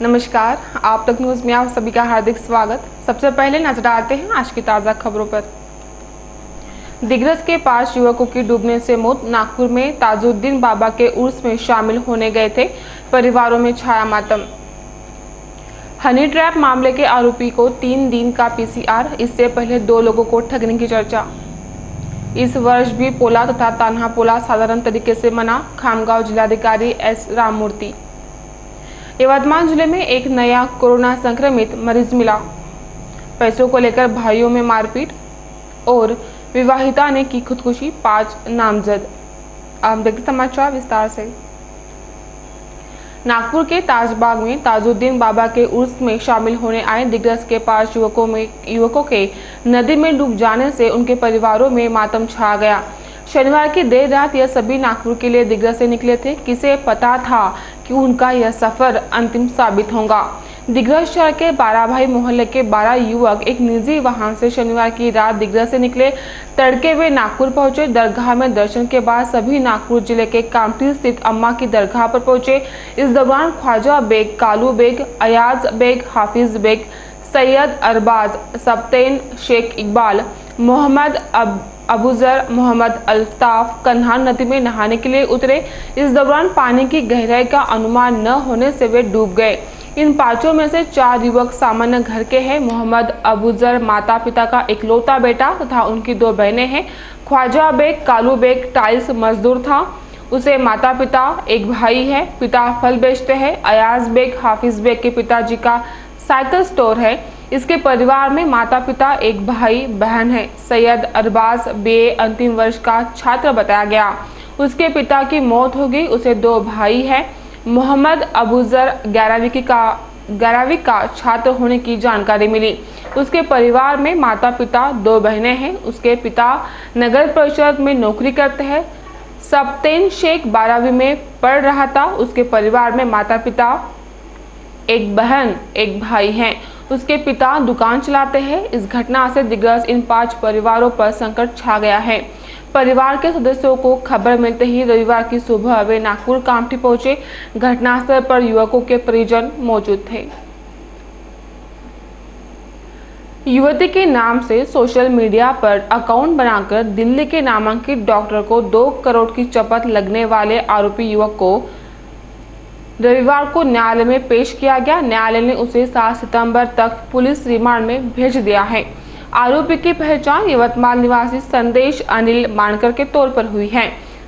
नमस्कार, आप तक न्यूज़ में आप सभी का हार्दिक स्वागत। सबसे पहले नजर डालते हैं आज की ताज़ा खबरों पर। दिग्रस के 5 युवकों की डूबने से मौत। नागपुर में ताजुद्दीन बाबा के उर्स में शामिल होने गए थे, परिवारों में छाया मातम। हनी ट्रैप मामले के आरोपी को 3 दिन का पीसीआर, इससे पहले 2 लोगों को ठगने की चर्चा। इस वर्ष भी पोला तथा तान्हा पोला साधारण तरीके से मना। खामगांव जिलाधिकारी एस राममूर्ति। यवतमाल जिले में एक नया कोरोना संक्रमित मरीज मिला। पैसों को लेकर भाइयों में मारपीट और विवाहिता ने की खुदकुशी, 5 नामजद। अब देखते समाचार विस्तार से। नागपुर के ताजबाग में ताजुद्दीन बाबा के उर्स में शामिल होने आए दिग्रस के 5 युवकों के नदी में डूब जाने से उनके परिवारों में मातम छा गया। शनिवार की देर रात यह सभी नागपुर के लिए दिग्रस से निकले थे। किसे पता था कि उनका यह सफर अंतिम साबित होगा। दिग्रस शहर के 12 भाई मोहल्ले के 12 युवक एक निजी वाहन से शनिवार की रात दिग्रस से निकले। तड़के वे नागपुर पहुंचे। दरगाह में दर्शन के बाद सभी नागपुर जिले के कामठी स्थित अम्मा की दरगाह पर पहुंचे। इस दौरान ख्वाजा बेग, कालू बेग, अयाज बेग, हाफिज बेग, सैयद अरबाज, सप्तेन शेख इकबाल, मोहम्मद अबूजर, मोहम्मद अल्ताफ कन्हान नदी में नहाने के लिए उतरे। इस दौरान पानी की गहराई का अनुमान न होने से वे डूब गए। इन 5 में से 4 युवक सामान्य घर के हैं। मोहम्मद अबूजर माता पिता का इकलौता बेटा तथा उनकी 2 बहनें हैं। ख्वाजा बेग, कालू बेग टाइल्स मजदूर था, उसे माता पिता, एक भाई है, पिता फल बेचते हैं। अयाज बेग, हाफिज बेग के पिताजी का साइकिल स्टोर है। इसके परिवार में माता पिता, एक भाई बहन है। सैयद अरबाज बीए अंतिम वर्ष का छात्र बताया गया। उसके पिता की मौत हो गई। उसे 2 भाई है। मोहम्मद अबूजर 11वीं का छात्र होने की जानकारी मिली। उसके परिवार में माता पिता, 2 बहनें हैं। उसके पिता नगर परिषद में नौकरी करते हैं। सप्तेन शेख 12वीं में पढ़ रहा था। उसके परिवार में माता पिता, एक बहन, एक भाई हैं। उसके पिता दुकान चलाते हैं। इस घटना से दिग्रस इन 5 परिवारों पर संकट छा गया है। परिवार के सदस्यों को खबर मिलते ही रविवार की सुबह वे नागपुर कामठी पहुंचे। घटनास्थल पर युवकों के परिजन मौजूद थे। युवती के नाम से सोशल मीडिया पर अकाउंट बनाकर दिल्ली के नामांकित डॉक्टर को 2 करोड़ की चपत लगने वाले आरोपी युवक को रविवार को न्यायालय में पेश किया गया। न्यायालय ने उसे 7 सितंबर तक पुलिस रिमांड में भेज दिया है। आरोपी की पहचान यवतमाल निवासी संदेश अनिल मानकर के तौर पर हुई है।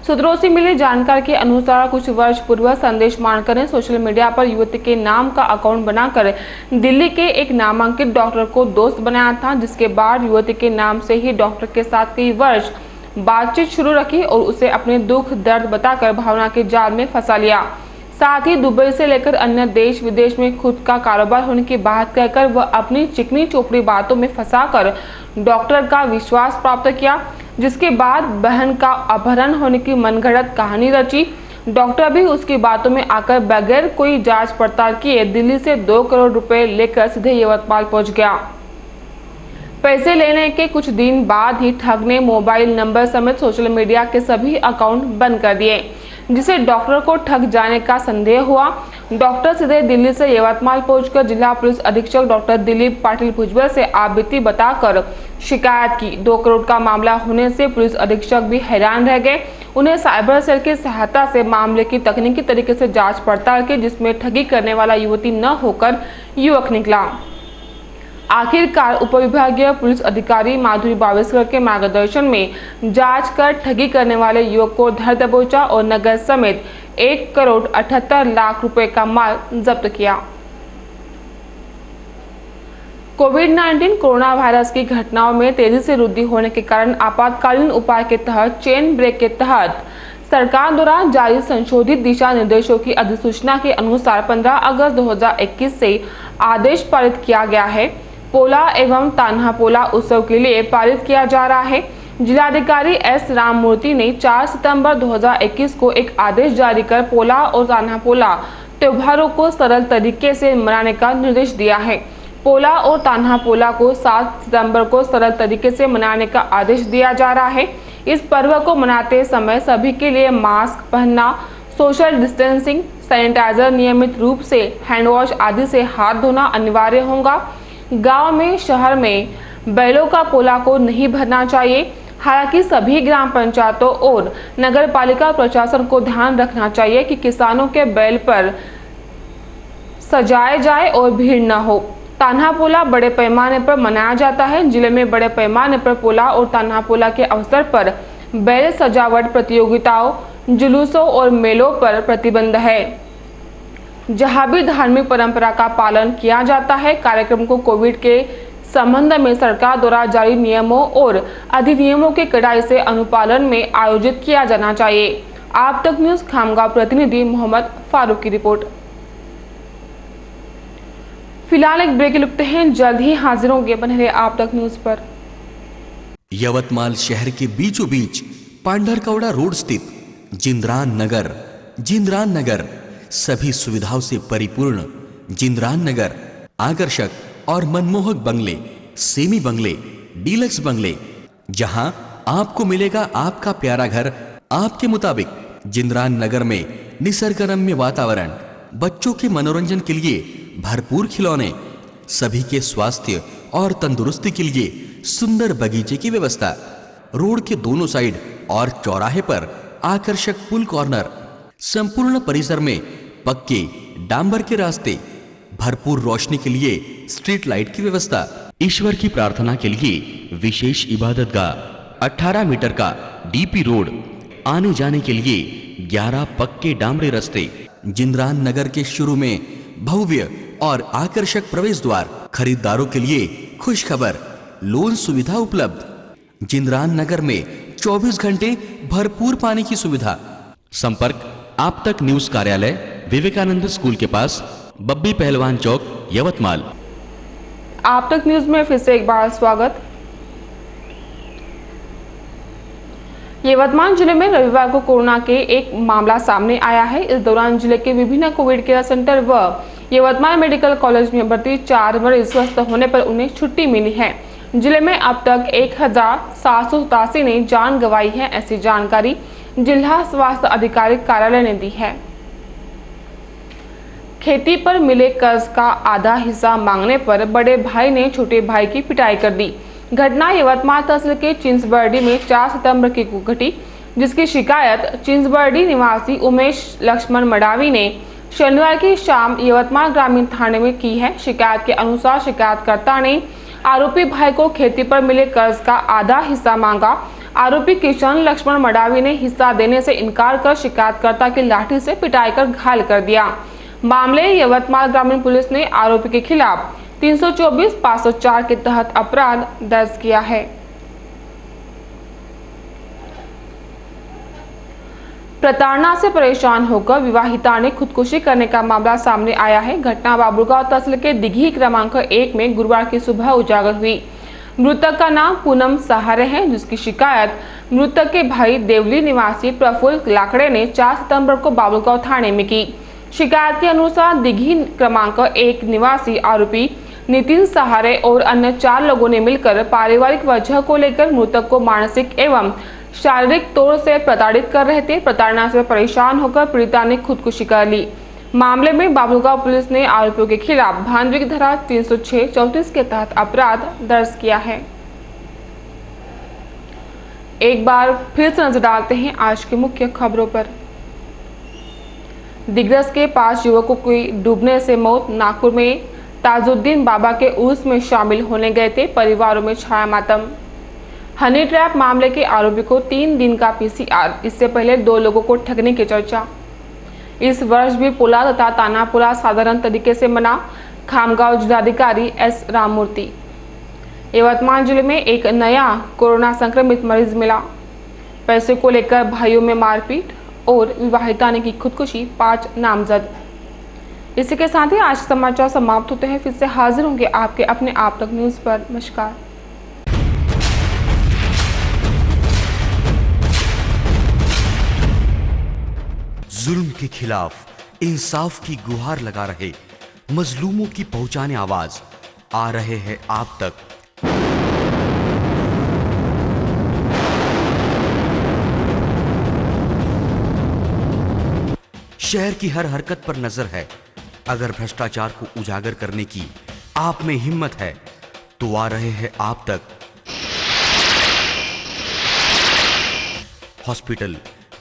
सूत्रों से मिली जानकारी के अनुसार कुछ वर्ष पूर्व संदेश मानकर ने सोशल मीडिया पर युवती के नाम का अकाउंट बनाकर दिल्ली के एक नामांकित डॉक्टर को दोस्त बनाया था, जिसके बाद युवती के नाम से ही डॉक्टर के साथ कई वर्ष बातचीत शुरू रखी और उसे अपने दुख दर्द बताकर भावना के जाल में फंसा लिया। साथ ही दुबई से लेकर अन्य देश विदेश में खुद का कारोबार होने की बात कहकर वह अपनी चिकनी चोपड़ी बातों में फंसाकर डॉक्टर का विश्वास प्राप्त किया, जिसके बाद बहन का अपहरण होने की मनगढ़ंत कहानी रची। डॉक्टर भी उसकी बातों में आकर बगैर कोई जांच पड़ताल किए दिल्ली से 2 करोड़ रुपए लेकर सीधे यवतमाल पहुंच गया। पैसे लेने के कुछ दिन बाद ही ठग ने मोबाइल नंबर समेत सोशल मीडिया के सभी अकाउंट बंद कर दिए, जिसे डॉक्टर को ठग जाने का संदेह हुआ। डॉक्टर सीधे दिल्ली से यवतमाल पहुंचकर जिला पुलिस अधीक्षक डॉक्टर दिलीप पाटिल भुजबल से आपबीती बताकर शिकायत की। 2 करोड़ का मामला होने से पुलिस अधीक्षक भी हैरान रह गए। उन्हें साइबर सेल की सहायता से मामले की तकनीकी तरीके से जांच पड़ताल की, जिसमें ठगी करने वाला युवती न होकर युवक निकला। आखिरकार उपविभागीय पुलिस अधिकारी माधुरी बावेस्कर के मार्गदर्शन में जांच कर ठगी करने वाले युवक को धर दबोचा और नगद समेत 1 करोड़ 78 लाख रुपए का माल जब्त किया। कोविड-19 कोरोना वायरस की घटनाओं में तेजी से वृद्धि होने के कारण आपातकालीन उपाय के तहत चेन ब्रेक के तहत सरकार द्वारा जारी संशोधित दिशा निर्देशों की अधिसूचना के अनुसार 15 अगस्त 2021 से आदेश पारित किया गया है। पोला एवं तान्हा पोला उत्सव के लिए पारित किया जा रहा है। जिलाधिकारी एस राममूर्ति ने 4 सितंबर 2021 को एक आदेश जारी कर पोला और तान्हा पोला त्योहारों को सरल तरीके से मनाने का निर्देश दिया है। पोला और तान्हा पोला को 7 सितंबर को सरल तरीके से मनाने का आदेश दिया जा रहा है। इस पर्व को मनाते समय सभी के लिए मास्क पहनना, सोशल डिस्टेंसिंग, सैनिटाइजर, नियमित रूप से हैंड वॉश आदि से हाथ धोना अनिवार्य होगा। गांव में, शहर में बैलों का पोला को नहीं भरना चाहिए। हालांकि सभी ग्राम पंचायतों और नगर पालिका प्रशासन को ध्यान रखना चाहिए कि किसानों के बैल पर सजाए जाए और भीड़ न हो। तान्हा पोला बड़े पैमाने पर मनाया जाता है। जिले में बड़े पैमाने पर पोला और तान्हा पोला के अवसर पर बैल सजावट प्रतियोगिताओं, जुलूसों और मेलों पर प्रतिबंध है। जहां भी धार्मिक परंपरा का पालन किया जाता है, कार्यक्रम को कोविड के संबंध में सरकार द्वारा जारी नियमों और अधिनियमों के कड़ाई से अनुपालन में आयोजित किया जाना चाहिए। आप तक न्यूज खामगांव प्रतिनिधि मोहम्मद फारूक की रिपोर्ट। फिलहाल एक ब्रेक लिखते हैं, जल्द ही हाजिर होंगे, बने रहिए आप तक न्यूज पर। यवतमाल शहर के बीचों बीच पांढरकौड़ा रोड स्थित जिंद्रान नगर सभी सुविधाओं से परिपूर्ण जिंद्रान नगर आकर्षक और मनमोहक बंगले, सेमी बंगले, डीलक्स बंगले, जहां आपको मिलेगा आपका प्यारा घर आपके मुताबिक। जिंद्रान नगर में निसर्गरम्य वातावरण, बच्चों के मनोरंजन के लिए भरपूर खिलौने, सभी के स्वास्थ्य और तंदुरुस्ती के लिए सुंदर बगीचे की व्यवस्था, रोड के दोनों साइड और चौराहे पर आकर्षक पुल कॉर्नर, संपूर्ण परिसर में पक्के डांबर के रास्ते, भरपूर रोशनी के लिए स्ट्रीट लाइट की व्यवस्था, ईश्वर की प्रार्थना के लिए विशेष इबादतगाह, 18 मीटर का डीपी रोड, आने जाने के लिए 11 पक्के डामरे रास्ते। जिंद्रान नगर के शुरू में भव्य और आकर्षक प्रवेश द्वार, खरीदारों के लिए खुशखबर, लोन सुविधा उपलब्ध। जिंद्रान नगर में 24 घंटे भरपूर पानी की सुविधा। संपर्क आप तक न्यूज कार्यालय, विवेकानंद स्कूल के पास, बब्बी पहलवान चौक, यवतमाल। आप तक न्यूज में फिर से एक बार स्वागत। यवतमाल जिले में रविवार को कोरोना के एक मामला सामने आया है। इस दौरान जिले के विभिन्न कोविड केयर सेंटर व यवतमाल मेडिकल कॉलेज में भर्ती 4 मरीज स्वस्थ होने पर उन्हें छुट्टी मिली है। जिले में अब तक 1787 ने जान गंवाई है, ऐसी जानकारी जिला स्वास्थ्य अधिकारी कार्यालय ने दी है। खेती पर मिले कर्ज का आधा हिस्सा मांगने पर बड़े भाई ने छोटे भाई की पिटाई कर दी। घटना यवतमाल तहसील के चिंचबर्डी में 4 सितंबर की घटी, जिसकी शिकायत चिंचबर्डी निवासी उमेश लक्ष्मण मडावी ने शनिवार की शाम यवतमाल ग्रामीण थाने में की है। शिकायत के अनुसार शिकायतकर्ता ने आरोपी भाई को खेती पर मिले कर्ज का आधा हिस्सा मांगा। आरोपी किशन लक्ष्मण मडावी ने हिस्सा देने से इनकार कर शिकायतकर्ता की लाठी से पिटाई कर घायल कर दिया। मामले यवतमाल ग्रामीण पुलिस ने आरोपी के खिलाफ 324, 504 के तहत अपराध दर्ज किया है। प्रताड़ना से परेशान होकर विवाहिता ने खुदकुशी करने का मामला सामने आया है। घटना बाबुलगांव तहसील के दिघी क्रमांक 1 में गुरुवार की सुबह उजागर हुई। मृतक का नाम पूनम सहारे है, जिसकी शिकायत मृतक के भाई देवली निवासी प्रफुल्ल लाकड़े ने 4 सितंबर को बाबुलगांव थाने में की। शिकायत के अनुसार दिघी क्रमांक 1 निवासी आरोपी नितिन सहारे और अन्य 4 लोगों ने मिलकर पारिवारिक वजह को लेकर मृतक को मानसिक एवं शारीरिक तौर से प्रताड़ित कर रहे थे। प्रताड़ना से परेशान होकर पीड़िता ने खुदकुशी कर ली। मामले में बाबुलगांव पुलिस ने आरोपियों के खिलाफ भांडवी की धारा 306, 34 के तहत अपराध दर्ज किया है। एक बार फिर से नजर डालते हैं आज की मुख्य खबरों पर। दिग्रस के 5 युवकों की डूबने से मौत। नागपुर में ताजुद्दीन बाबा के उर्स में शामिल होने गए थे, परिवारों में छाया मातम। हनी ट्रैप मामले के आरोपी को 3 दिन का PCR, इससे पहले 2 लोगों को ठगने की चर्चा। इस वर्ष भी पोला तथा ताना पोला साधारण तरीके से मना। खामगांव जिलाधिकारी S राममूर्ति। यवतमाल जिले में एक नया कोरोना संक्रमित मरीज मिला। पैसे को लेकर भाइयों में मारपीट और विवाहिता ने की खुदकुशी, 5 नामजद। इसी के साथ ही आज समाचार समाप्त होते हैं। फिर से हाजिर होंगे आपके अपने आप तक न्यूज पर। नमस्कार। जुल्म के खिलाफ इंसाफ की गुहार लगा रहे मजलूमों की पहुंचाने आवाज आ रहे हैं आप तक। शहर की हर हरकत पर नजर है। अगर भ्रष्टाचार को उजागर करने की आप में हिम्मत है तो आ रहे हैं आप तक। हॉस्पिटल,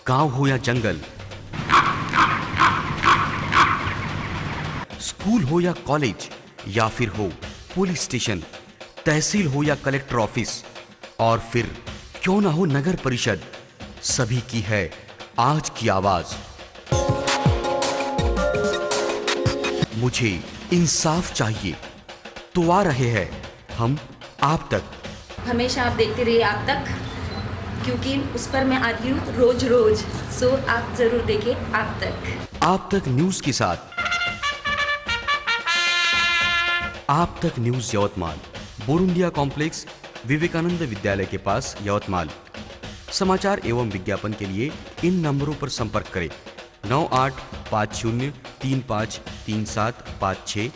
गांव हो या जंगल, स्कूल हो या कॉलेज, या फिर हो पुलिस स्टेशन, तहसील हो या कलेक्टर ऑफिस, और फिर क्यों ना हो नगर परिषद, सभी की है आज की आवाज। मुझे इंसाफ चाहिए तो आ रहे हैं हम आप तक। हमेशा आप देखते रहिए आप तक, क्योंकि उस पर मैं आती हूँ रोज रोज। सो आप जरूर देखिए आप तक न्यूज के साथ। आप तक न्यूज यवतमाल, बोरुंडिया कॉम्प्लेक्स, विवेकानंद विद्यालय के पास, यवतमाल। समाचार एवं विज्ञापन के लिए इन नंबरों पर संपर्क करें: 9850353756